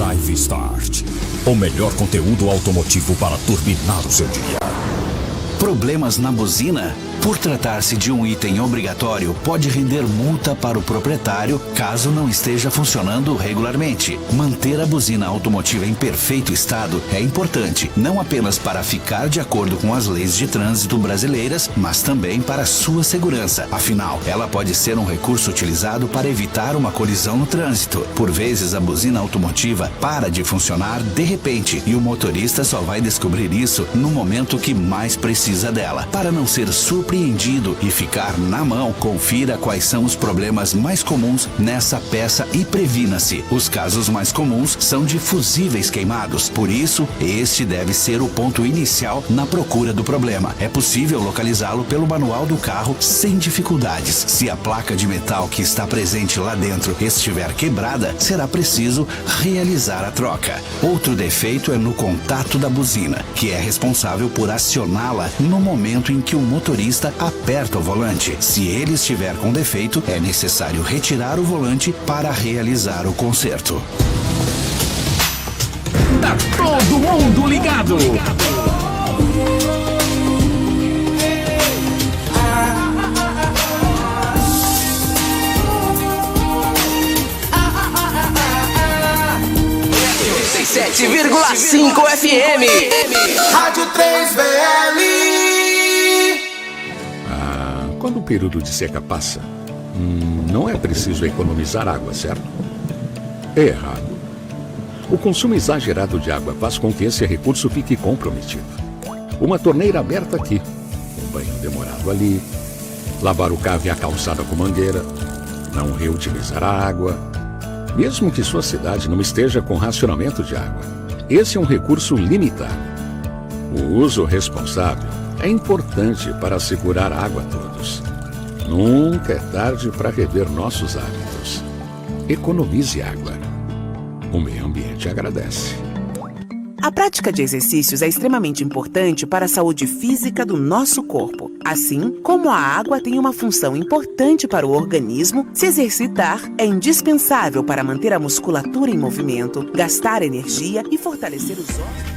Drive Start. O melhor conteúdo automotivo para turbinar o seu dia. Problemas na buzina? Por tratar-se de um item obrigatório, pode render multa para o proprietário caso não esteja funcionando regularmente. Manter a buzina automotiva em perfeito estado é importante, não apenas para ficar de acordo com as leis de trânsito brasileiras, mas também para sua segurança. Afinal, ela pode ser um recurso utilizado para evitar uma colisão no trânsito. Por vezes, a buzina automotiva para de funcionar de repente e o motorista só vai descobrir isso no momento que mais precisa dela. Para não ser surpreendido e ficar na mão, confira quais são os problemas mais comuns nessa peça e previna-se. Os casos mais comuns são de fusíveis queimados, por isso este deve ser o ponto inicial na procura do problema. É possível localizá-lo pelo manual do carro sem dificuldades. Se a placa de metal que está presente lá dentro estiver quebrada, será preciso realizar a troca. Outro defeito é no contato da buzina, que é responsável por acioná-la no momento em que o motorista aperta o volante. Se ele estiver com defeito, é necessário retirar o volante para realizar o conserto. Tá todo mundo ligado! .5 FM Rádio 3VL. Quando o período de seca passa, não é preciso economizar água, certo? É errado. O consumo exagerado de água faz com que esse recurso fique comprometido. Uma torneira aberta aqui, um banho demorado ali, lavar o carro e a calçada com mangueira, não reutilizar a água, mesmo que sua cidade não esteja com racionamento de água. Esse é um recurso limitado. O uso responsável é importante para assegurar água a todos. Nunca é tarde para rever nossos hábitos. Economize água. O meio ambiente agradece. A prática de exercícios é extremamente importante para a saúde física do nosso corpo. Assim como a água tem uma função importante para o organismo, se exercitar é indispensável para manter a musculatura em movimento, gastar energia e fortalecer os ossos.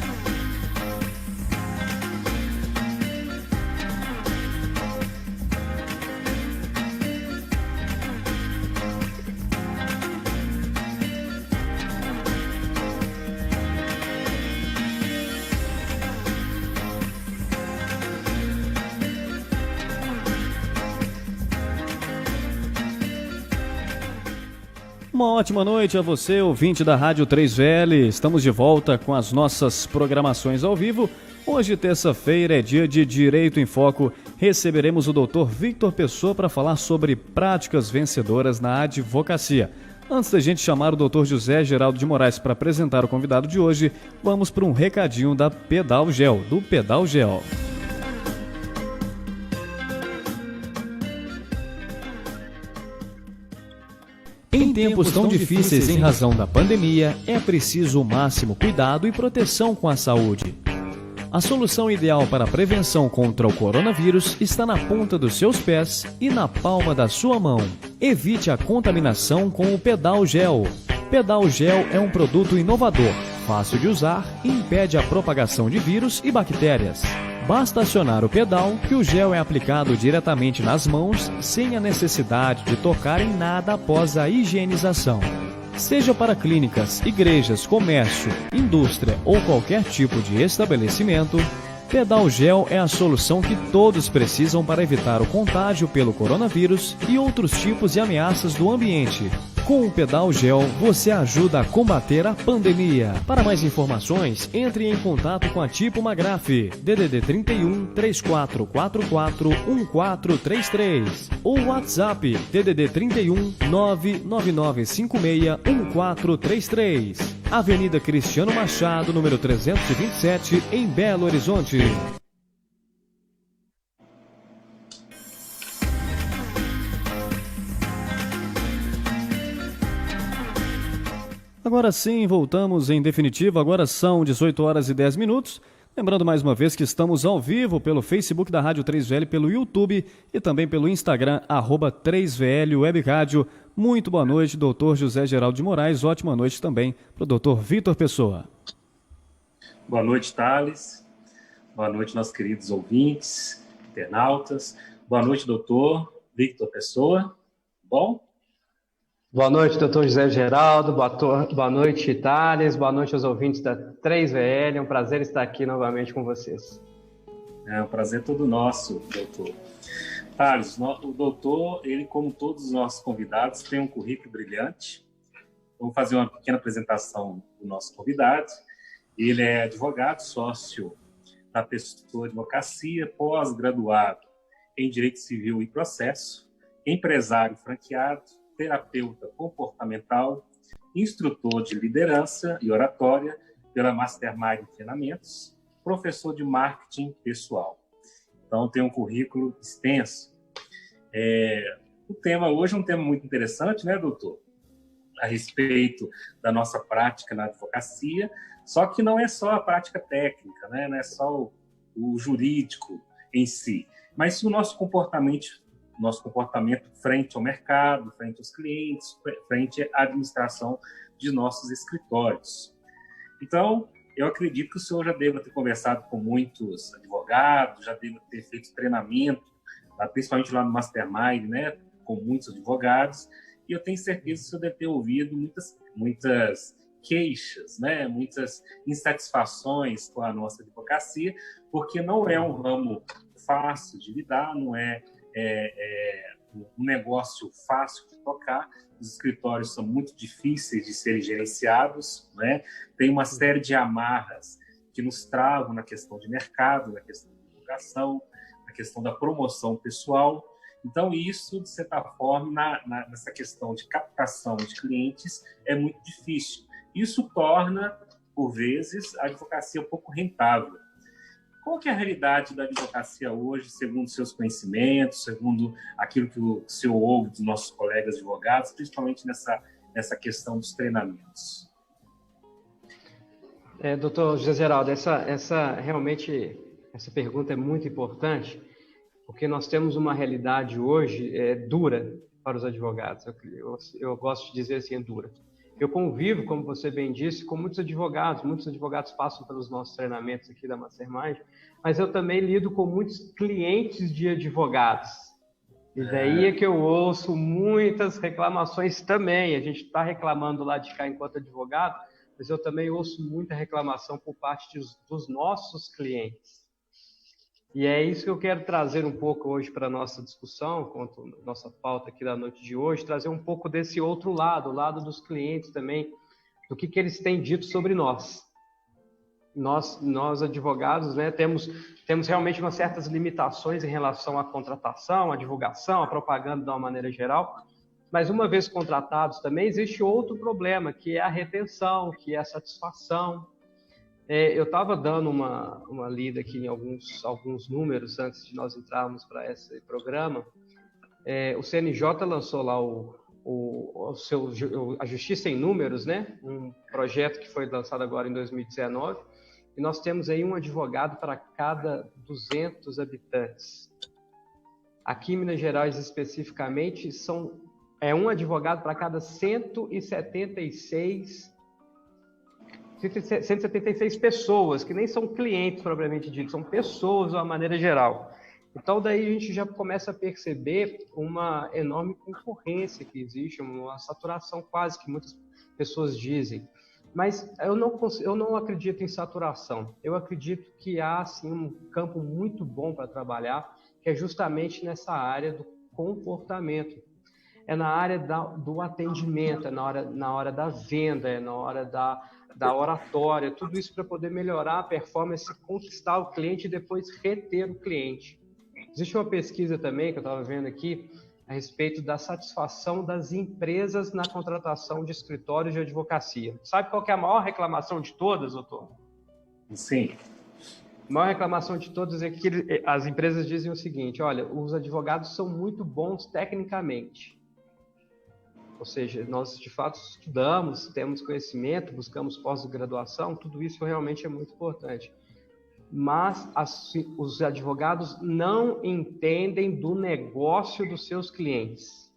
Uma ótima noite a você, ouvinte da Rádio 3VL. Estamos de volta com as nossas programações ao vivo. Hoje, terça-feira, é dia de Direito em Foco. Receberemos o Dr. Victor Pessoa para falar sobre práticas vencedoras na advocacia. Antes da gente chamar o Dr. José Geraldo de Moraes para apresentar o convidado de hoje, vamos para um recadinho da Pedal Gel, do Pedal Gel. Em tempos tão difíceis em razão da pandemia, é preciso o máximo cuidado e proteção com a saúde. A solução ideal para a prevenção contra o coronavírus está na ponta dos seus pés e na palma da sua mão. Evite a contaminação com o Pedal Gel. Pedal Gel é um produto inovador, fácil de usar e impede a propagação de vírus e bactérias. Basta acionar o pedal que o gel é aplicado diretamente nas mãos sem a necessidade de tocar em nada após a higienização. Seja para clínicas, igrejas, comércio, indústria ou qualquer tipo de estabelecimento, Pedal Gel é a solução que todos precisam para evitar o contágio pelo coronavírus e outros tipos de ameaças do ambiente. Com o Pedal Gel, você ajuda a combater a pandemia. Para mais informações, entre em contato com a Tipo Magraf, DDD 31 3444 1433 ou WhatsApp DDD 31 99956 1433. Avenida Cristiano Machado, número 327, em Belo Horizonte. Agora sim, voltamos em definitivo. Agora são 18 horas e 10 minutos. Lembrando mais uma vez que estamos ao vivo pelo Facebook da Rádio 3VL, pelo YouTube e também pelo Instagram, @3VL Web Rádio. Muito boa noite, doutor José Geraldo de Moraes. Ótima noite também para o doutor Vitor Pessoa. Boa noite, Thales. Boa noite, nossos queridos ouvintes, internautas. Boa noite, doutor Victor Pessoa. Bom? Boa noite, doutor José Geraldo. Boa noite, Thales. Boa noite aos ouvintes da 3VL. É um prazer estar aqui novamente com vocês. É um prazer todo nosso, doutor. Thales, o doutor, ele, como todos os nossos convidados, tem um currículo brilhante. Vou fazer uma pequena apresentação do nosso convidado. Ele é advogado, sócio da Pessoa Advocacia, pós-graduado em Direito Civil e Processo, empresário franqueado, terapeuta comportamental, instrutor de liderança e oratória pela Mastermind Treinamentos, professor de marketing pessoal. Então, tem um currículo extenso. O tema hoje é um tema muito interessante, né, doutor? A respeito da nossa prática na advocacia, só que não é só a prática técnica, né? Não é só o jurídico em si, mas sim o nosso comportamento frente ao mercado, frente aos clientes, frente à administração de nossos escritórios. Então, eu acredito que o senhor já deva ter conversado com muitos advogados, já deva ter feito treinamento, principalmente lá no Mastermind, né, com muitos advogados, e eu tenho certeza que o senhor deve ter ouvido muitas queixas, né, muitas insatisfações com a nossa advocacia, porque não é um ramo fácil de lidar, não é um negócio fácil de tocar, os escritórios são muito difíceis de serem gerenciados, né? Tem uma série de amarras que nos travam na questão de mercado, na questão de divulgação, na questão da promoção pessoal. Então, isso, de certa forma, nessa questão de captação de clientes, é muito difícil. Isso torna, por vezes, a advocacia um pouco rentável. Qual que é a realidade da advocacia hoje, segundo seus conhecimentos, segundo aquilo que o senhor ouve dos nossos colegas advogados, principalmente nessa questão dos treinamentos? Doutor José Geraldo, realmente essa pergunta é muito importante, porque nós temos uma realidade hoje dura para os advogados. Eu gosto de dizer assim, dura. Eu convivo, como você bem disse, com muitos advogados passam pelos nossos treinamentos aqui da Mastermind, mas eu também lido com muitos clientes de advogados. E daí é que eu ouço muitas reclamações também. A gente está reclamando lá de cá enquanto advogado, mas eu também ouço muita reclamação por parte dos nossos clientes. E é isso que eu quero trazer um pouco hoje para a nossa discussão, quanto à nossa pauta aqui da noite de hoje, trazer um pouco desse outro lado, o lado dos clientes também, do que eles têm dito sobre nós. Nós advogados, né, temos realmente umas certas limitações em relação à contratação, à divulgação, à propaganda de uma maneira geral, mas uma vez contratados também existe outro problema, que é a retenção, que é a satisfação. Eu estava dando uma lida aqui em alguns números antes de nós entrarmos para esse programa. O CNJ lançou lá a Justiça em Números, né? Um projeto que foi lançado agora em 2019, e nós temos aí um advogado para cada 200 habitantes. Aqui em Minas Gerais, especificamente, é um advogado para cada 176 pessoas, que nem são clientes propriamente dito, são pessoas de uma maneira geral. Então, daí a gente já começa a perceber uma enorme concorrência que existe, uma saturação quase, que muitas pessoas dizem. Mas eu não acredito em saturação. Eu acredito que há, sim, um campo muito bom para trabalhar, que é justamente nessa área do comportamento. É na área do atendimento, é na hora da venda, é na hora da oratória, tudo isso para poder melhorar a performance, conquistar o cliente e depois reter o cliente. Existe uma pesquisa também que eu estava vendo aqui a respeito da satisfação das empresas na contratação de escritórios de advocacia. Sabe qual que é a maior reclamação de todas, doutor? Sim. A maior reclamação de todas é que as empresas dizem o seguinte: olha, os advogados são muito bons tecnicamente. Ou seja, nós de fato estudamos, temos conhecimento, buscamos pós-graduação, tudo isso realmente é muito importante. Mas os advogados não entendem do negócio dos seus clientes.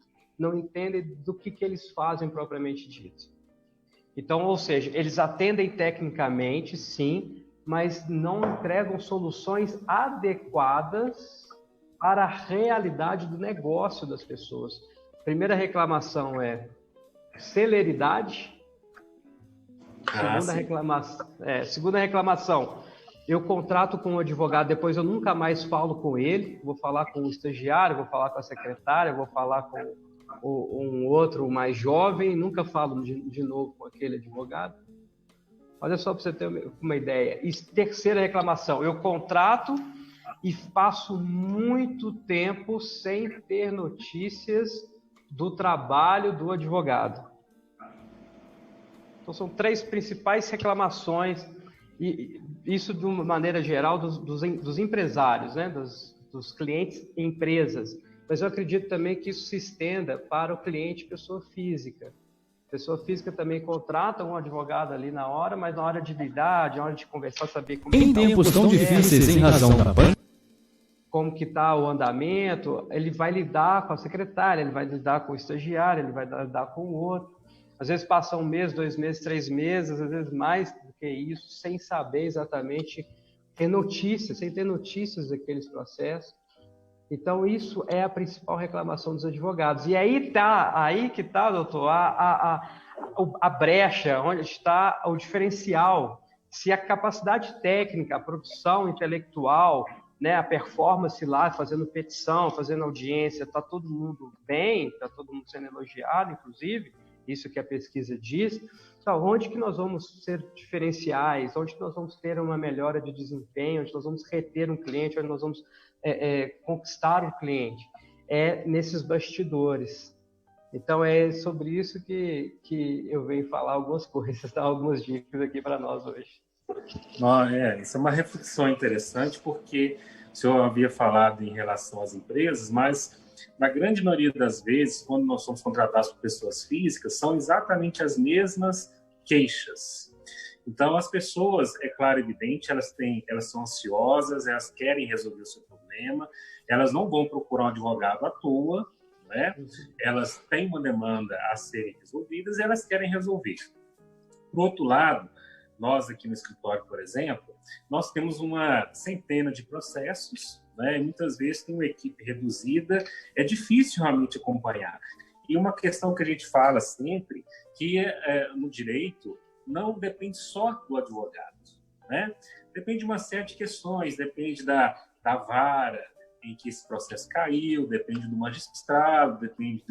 não entendem do que eles fazem propriamente dito. Então, ou seja, eles atendem tecnicamente, sim, mas não entregam soluções adequadas para a realidade do negócio das pessoas. Primeira reclamação é celeridade. Segunda reclamação, eu contrato com um advogado, depois eu nunca mais falo com ele, vou falar com o estagiário, vou falar com a secretária, vou falar com um outro mais jovem, nunca falo de novo com aquele advogado. Olha só para você ter uma ideia. E terceira reclamação, eu contrato e passo muito tempo sem ter notícias do trabalho do advogado. Então, são 3 principais reclamações, e isso de uma maneira geral dos empresários, né? dos clientes e empresas. Mas eu acredito também que isso se estenda para o cliente pessoa física. Pessoa física também contrata um advogado ali na hora, mas na hora de lidar, na hora de conversar, saber como em tempos tão difíceis em razão da pandemia, como que está o andamento, ele vai lidar com a secretária, ele vai lidar com o estagiário, ele vai lidar com o outro. Às vezes passa 1 mês, 2 meses, 3 meses, às vezes mais do que isso, sem saber exatamente ter notícias, sem ter notícias daqueles processos. Então, isso é a principal reclamação dos advogados. E aí que está, doutor, a brecha, onde está o diferencial. Se a capacidade técnica, a produção intelectual, né, a performance lá, fazendo petição, fazendo audiência, está todo mundo bem, está todo mundo sendo elogiado, inclusive, isso que a pesquisa diz. Então, onde que nós vamos ser diferenciais? Onde que nós vamos ter uma melhora de desempenho? Onde nós vamos reter um cliente? Onde nós vamos conquistar um cliente? É nesses bastidores. Então, é sobre isso que eu venho falar algumas coisas, dar algumas dicas aqui para nós hoje. Isso é uma reflexão interessante, porque o senhor havia falado em relação às empresas, mas na grande maioria das vezes, quando nós somos contratados por pessoas físicas, são exatamente as mesmas queixas. Então, as pessoas, é claro e evidente, elas são ansiosas, elas querem resolver o seu problema, elas não vão procurar um advogado à toa, né? Elas têm uma demanda a serem resolvidas e elas querem resolver. Por outro lado, nós aqui no escritório, por exemplo, nós temos uma centena de processos, né? Muitas vezes tem uma equipe reduzida, é difícil realmente acompanhar. E uma questão que a gente fala sempre, que no direito não depende só do advogado, né? Depende de uma série de questões, depende da vara em que esse processo caiu, depende do magistrado, depende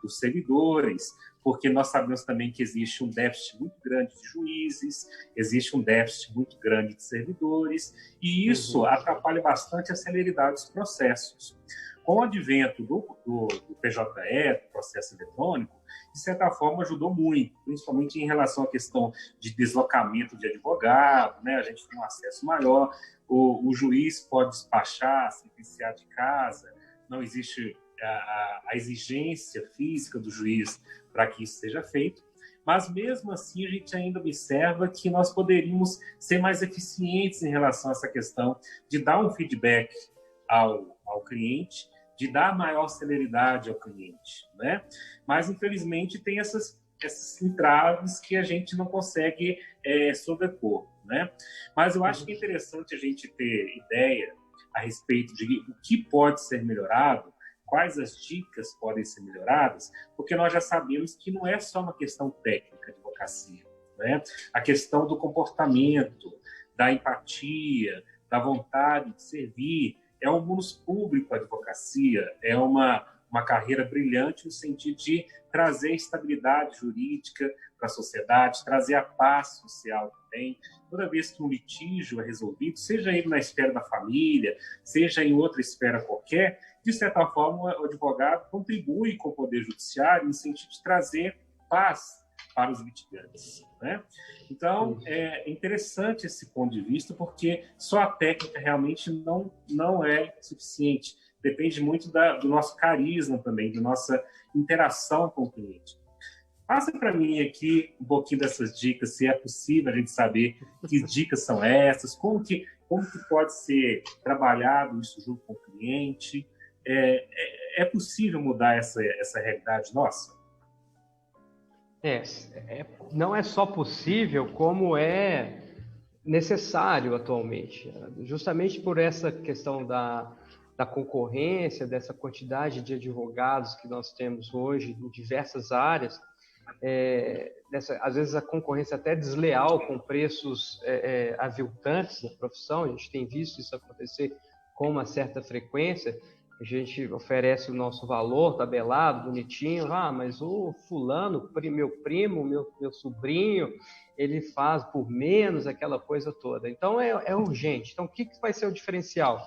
dos servidores, porque nós sabemos também que existe um déficit muito grande de juízes, existe um déficit muito grande de servidores, e isso atrapalha bastante a celeridade dos processos. Com o advento do PJE, do processo eletrônico, de certa forma ajudou muito, principalmente em relação à questão de deslocamento de advogado, né? A gente tem um acesso maior, o juiz pode despachar, sentenciar de casa, não existe a exigência física do juiz para que isso seja feito, mas mesmo assim a gente ainda observa que nós poderíamos ser mais eficientes em relação a essa questão de dar um feedback ao cliente, de dar maior celeridade ao cliente, né? Mas infelizmente tem essas entraves que a gente não consegue sobrepor, né? Mas eu acho que é interessante a gente ter ideia a respeito de o que pode ser melhorado, quais as dicas podem ser melhoradas, porque nós já sabemos que não é só uma questão técnica de advocacia, né? A questão do comportamento, da empatia, da vontade de servir, é um munus público a advocacia, é uma carreira brilhante no sentido de trazer estabilidade jurídica para a sociedade, trazer a paz social também. Toda vez que um litígio é resolvido, seja ele na esfera da família, seja em outra esfera qualquer, de certa forma o advogado contribui com o Poder Judiciário no sentido de trazer paz para os litigantes, né? Então, é interessante esse ponto de vista, porque só a técnica realmente não é suficiente. Depende muito do nosso carisma também, da nossa interação com o cliente. Passa para mim aqui um pouquinho dessas dicas, se é possível a gente saber que dicas são essas, como que pode ser trabalhado isso junto com o cliente, É possível mudar essa realidade nossa? Não é só possível, como é necessário atualmente. Justamente por essa questão da concorrência, dessa quantidade de advogados que nós temos hoje em diversas áreas, às vezes a concorrência até desleal, com preços aviltantes na profissão, a gente tem visto isso acontecer com uma certa frequência. A gente oferece o nosso valor tabelado, bonitinho, mas o fulano, meu primo, meu sobrinho, ele faz por menos, aquela coisa toda. Então é urgente. Então o que vai ser o diferencial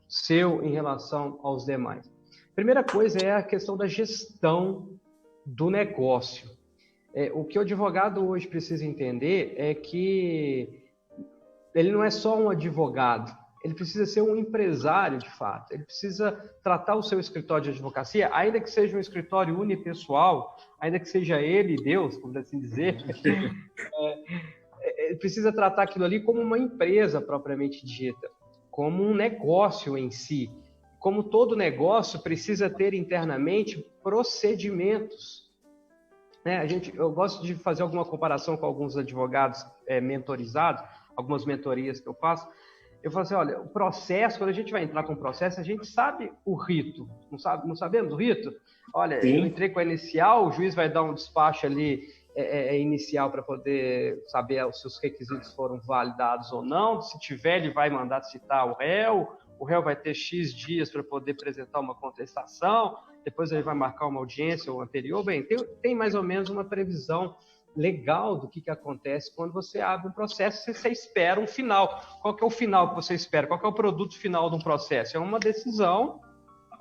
seu em relação aos demais? Primeira coisa é a questão da gestão do negócio. O que o advogado hoje precisa entender é que ele não é só um advogado, ele precisa ser um empresário de fato, ele precisa tratar o seu escritório de advocacia, ainda que seja um escritório unipessoal, ainda que seja ele e Deus, como assim dizer, ele precisa tratar aquilo ali como uma empresa propriamente dita, como um negócio em si. Como todo negócio, precisa ter internamente procedimentos. Eu gosto de fazer alguma comparação com alguns advogados mentorizados, algumas mentorias que eu faço. Eu falo assim, olha, o processo, quando a gente vai entrar com o processo, a gente sabe o rito. Não sabemos o rito? Olha, Sim. Eu entrei com a inicial, o juiz vai dar um despacho ali inicial para poder saber se os requisitos foram validados ou não. Se tiver, ele vai mandar citar o réu vai ter X dias para poder apresentar uma contestação, depois ele vai marcar uma audiência ou anterior. Bem, tem mais ou menos uma previsão legal do que acontece quando você abre um processo, você espera um final. Qual que é o final que você espera? Qual que é o produto final de um processo? É uma decisão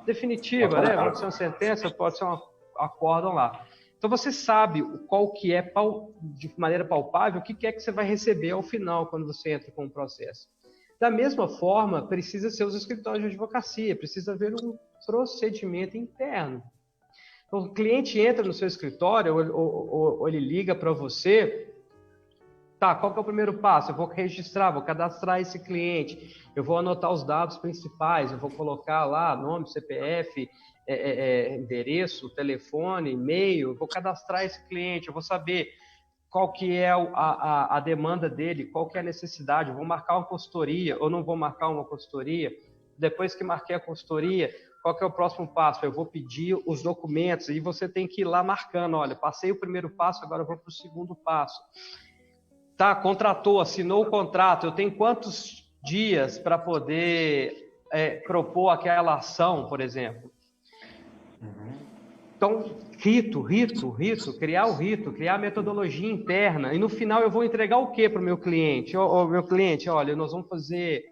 definitiva, né? Pode ser uma sentença, pode ser um acórdão lá. Então você sabe qual que é, de maneira palpável, o que é que você vai receber ao final quando você entra com um processo. Da mesma forma, precisa ser os escritórios de advocacia, precisa haver um procedimento interno. Então, o cliente entra no seu escritório ou ele liga para você, qual que é o primeiro passo? Eu vou registrar, vou cadastrar esse cliente, eu vou anotar os dados principais, eu vou colocar lá nome, CPF, endereço, telefone, e-mail, eu vou cadastrar esse cliente, eu vou saber qual que é a demanda dele, qual que é a necessidade, eu vou marcar uma consultoria ou não vou marcar uma consultoria. Depois que marquei a consultoria, qual que é o próximo passo? Eu vou pedir os documentos e você tem que ir lá marcando, olha, passei o primeiro passo, agora eu vou para o segundo passo. Contratou, assinou o contrato, eu tenho quantos dias para poder propor aquela ação, por exemplo? Então, rito, criar o rito, criar a metodologia interna. E no final eu vou entregar o que para o meu cliente? Meu cliente, olha, nós vamos fazer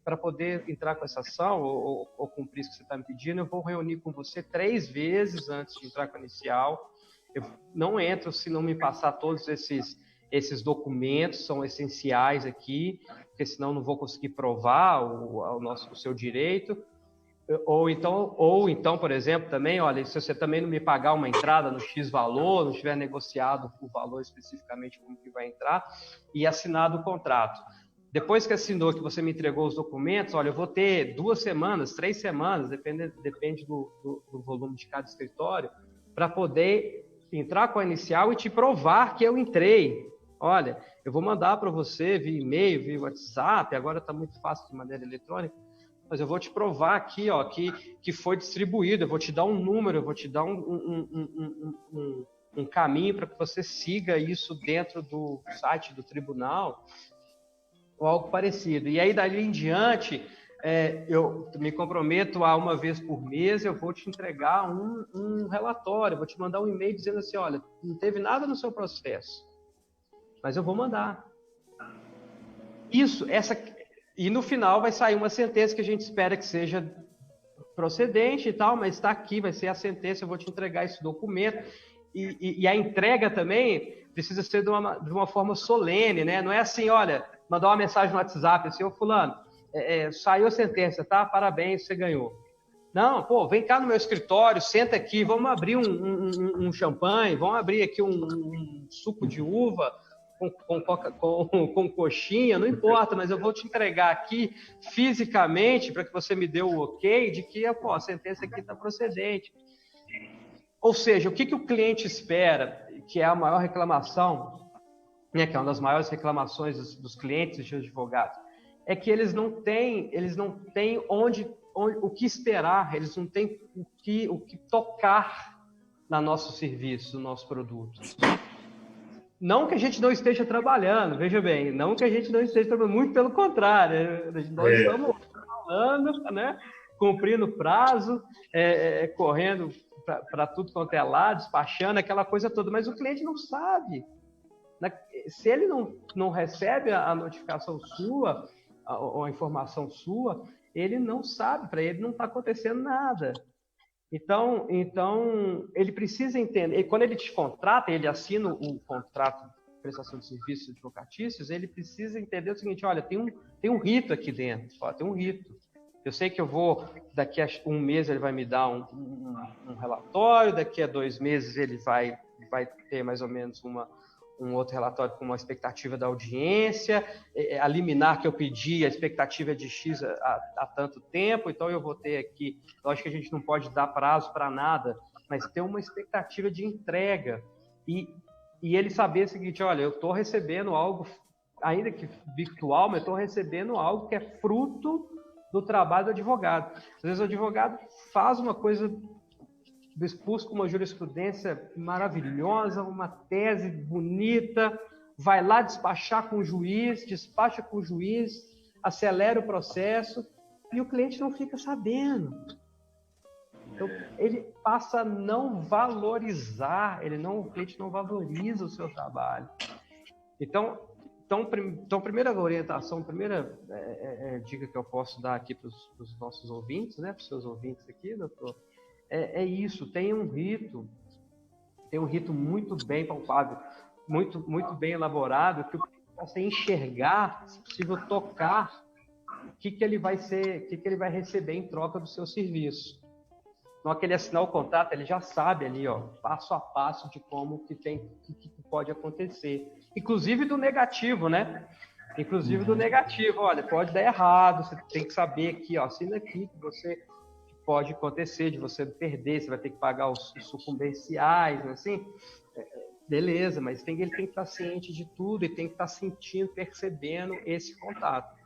para poder entrar com essa ação ou cumprir isso que você está me pedindo, eu vou reunir com você 3 vezes antes de entrar com a inicial. Eu não entro se não me passar todos esses documentos, são essenciais aqui, porque senão não vou conseguir provar o seu direito. Ou então, por exemplo, também, olha, se você também não me pagar uma entrada no X valor, não tiver negociado o valor especificamente como que vai entrar, e assinado o contrato. Depois que assinou, que você me entregou os documentos, olha, eu vou ter 2 semanas, 3 semanas, depende do volume de cada escritório, para poder entrar com a inicial e te provar que eu entrei. Olha, eu vou mandar para você via e-mail, via WhatsApp, agora está muito fácil de maneira eletrônica, mas eu vou te provar aqui, ó, que foi distribuído, eu vou te dar um número, eu vou te dar um caminho para que você siga isso dentro do site do tribunal, ou algo parecido. E aí, dali em diante, eu me comprometo a 1 vez por mês, eu vou te entregar um relatório, eu vou te mandar um e-mail dizendo assim, olha, não teve nada no seu processo, mas eu vou mandar. E no final vai sair uma sentença que a gente espera que seja procedente e tal, mas está aqui, vai ser a sentença, eu vou te entregar esse documento. E a entrega também precisa ser de uma forma solene, né? Não é assim, olha, mandar uma mensagem no WhatsApp, assim, ô fulano, saiu a sentença, tá? Parabéns, você ganhou. Não, vem cá no meu escritório, senta aqui, vamos abrir um champanhe, vamos abrir aqui um suco de uva, com coxinha, não importa, mas eu vou te entregar aqui fisicamente para que você me dê o ok de que a sentença aqui está procedente. Ou seja, o que o cliente espera, que é a maior reclamação, né, que é uma das maiores reclamações dos clientes de advogados, é que eles não têm o que esperar, eles não têm o que tocar no nosso serviço, no nosso produto. Não que a gente não esteja trabalhando, veja bem, não que a gente não esteja trabalhando, muito pelo contrário, nós estamos trabalhando, né, cumprindo prazo, correndo para tudo quanto é lá, despachando, aquela coisa toda, mas o cliente não sabe. Se ele não recebe a notificação sua, ou a informação sua, ele não sabe, para ele não está acontecendo nada. Então, ele precisa entender, quando ele te contrata, ele assina o contrato de prestação de serviços advocatícios, ele precisa entender o seguinte, olha, tem um rito aqui dentro, tem um rito. Eu sei que daqui a um mês ele vai me dar um relatório, daqui a 2 meses ele vai ter mais ou menos um outro relatório com uma expectativa da audiência, a liminar que eu pedi, a expectativa é de X há tanto tempo, então eu vou ter aqui, lógico que a gente não pode dar prazo para nada, mas ter uma expectativa de entrega, e ele saber o seguinte, olha, eu estou recebendo algo, ainda que virtual, mas estou recebendo algo que é fruto do trabalho do advogado. Às vezes o advogado faz uma coisa, busca uma jurisprudência maravilhosa, uma tese bonita, vai lá despachar com o juiz, despacha com o juiz, acelera o processo, e o cliente não fica sabendo. Então, ele passa a não valorizar, o cliente não valoriza o seu trabalho. Então primeira orientação, primeira dica que eu posso dar aqui para os nossos ouvintes, né, para os seus ouvintes aqui, doutor, é isso, tem um rito muito bem palpável, muito bem elaborado, que você enxergar, se possível tocar, o que ele vai receber em troca do seu serviço. Na hora que ele assinar o contrato, ele já sabe ali, ó, passo a passo de como que pode acontecer. Inclusive do negativo, né? Inclusive do negativo, olha, pode dar errado, você tem que saber aqui, ó, assina aqui que pode acontecer de você perder, você vai ter que pagar os sucumbenciais, assim, beleza, mas ele tem que estar ciente de tudo e tem que estar sentindo, percebendo esse contato.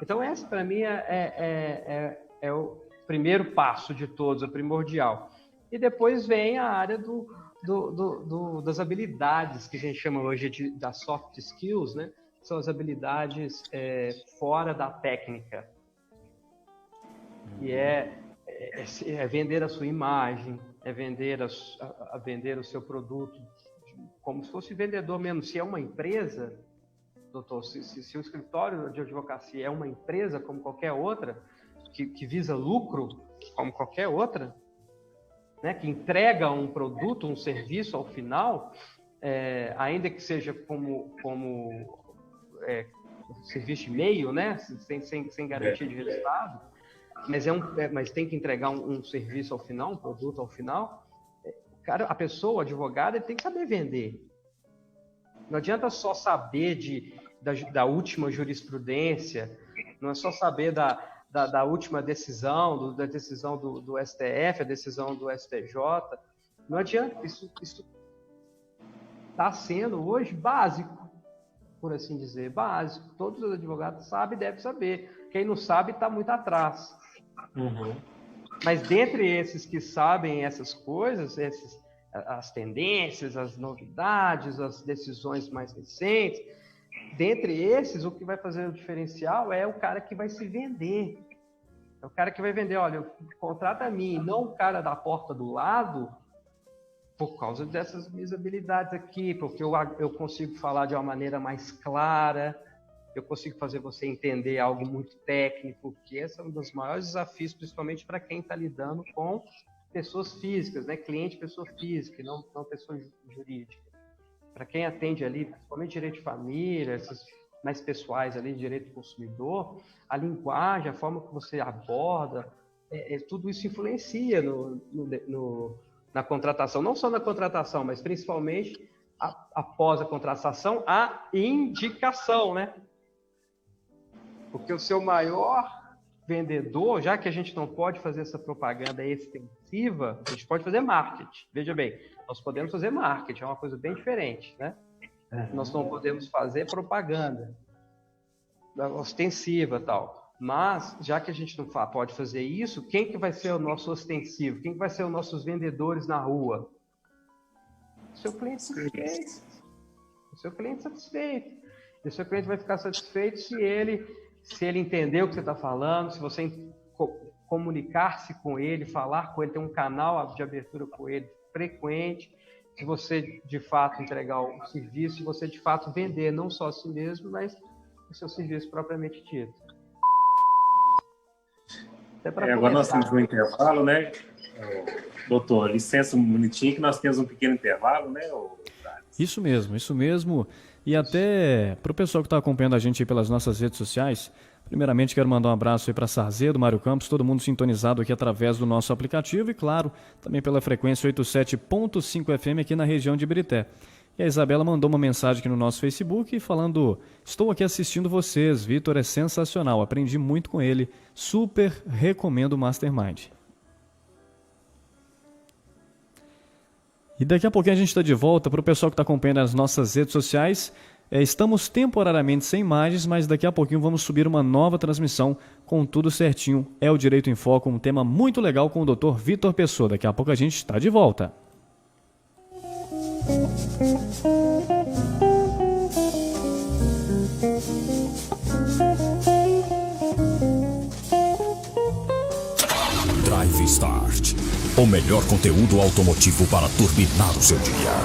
Então, essa para mim é o primeiro passo de todos, o primordial. E depois vem a área das habilidades, que a gente chama hoje das soft skills, né? São as habilidades fora da técnica. E é vender a sua imagem, é vender o seu produto, como se fosse vendedor mesmo. Se é uma empresa, doutor, se o escritório de advocacia é uma empresa como qualquer outra, que visa lucro como qualquer outra, né, que entrega um produto, um serviço ao final, ainda que seja como serviço de meio, né, sem garantia de resultado, mas tem que entregar um serviço ao final, um produto ao final. A pessoa, o advogado, ele tem que saber vender. Não adianta só saber da última jurisprudência, não é só saber da última decisão, da decisão do STF, a decisão do STJ. Não adianta, isso está sendo hoje básico, por assim dizer, básico. Todos os advogados sabem e devem saber. Quem não sabe está muito atrás. Uhum. Mas dentre esses que sabem essas coisas, as tendências, as novidades, as decisões mais recentes, dentre esses, o que vai fazer o diferencial é o cara que vai se vender. É o cara que vai vender, olha, contrata a mim, não o cara da porta do lado, por causa dessas minhas habilidades aqui, porque eu consigo falar de uma maneira mais clara, eu consigo fazer você entender algo muito técnico, que esse é um dos maiores desafios, principalmente para quem está lidando com pessoas físicas, né? Cliente, pessoa física, não pessoa jurídica. Para quem atende ali, principalmente direito de família, esses mais pessoais ali, direito do consumidor, a linguagem, a forma que você aborda, tudo isso influencia na contratação, não só na contratação, mas principalmente após a contratação, a indicação, né? Porque o seu maior vendedor, já que a gente não pode fazer essa propaganda extensiva, a gente pode fazer marketing. Veja bem, nós podemos fazer marketing, é uma coisa bem diferente, né? Nós não podemos fazer propaganda ostensiva e tal. Mas, já que a gente não pode fazer isso, quem que vai ser o nosso ostensivo? Quem que vai ser os nossos vendedores na rua? O seu cliente satisfeito. O seu cliente satisfeito. E o seu cliente vai ficar satisfeito se ele entender o que você está falando, se você comunicar-se com ele, falar com ele, ter um canal de abertura com ele frequente, se você de fato entregar o serviço, se você de fato vender não só a si mesmo, mas o seu serviço propriamente dito. Agora nós temos um intervalo, né? Doutor, licença um minutinho que nós temos um pequeno intervalo, né? Isso mesmo. E até para o pessoal que está acompanhando a gente aí pelas nossas redes sociais, primeiramente quero mandar um abraço aí para Sarzedo, Mário Campos, todo mundo sintonizado aqui através do nosso aplicativo e, claro, também pela frequência 87.5 FM aqui na região de Ibirité. E a Isabela mandou uma mensagem aqui no nosso Facebook falando: estou aqui assistindo vocês, Vitor é sensacional, aprendi muito com ele, super recomendo o Mastermind. E daqui a pouquinho a gente está de volta. Para o pessoal que está acompanhando as nossas redes sociais, estamos temporariamente sem imagens, mas daqui a pouquinho vamos subir uma nova transmissão com tudo certinho. É o Direito em Foco, um tema muito legal com o Dr. Vitor Pessoa. Daqui a pouco a gente está de volta. Drive Start. O melhor conteúdo automotivo para turbinar o seu dia.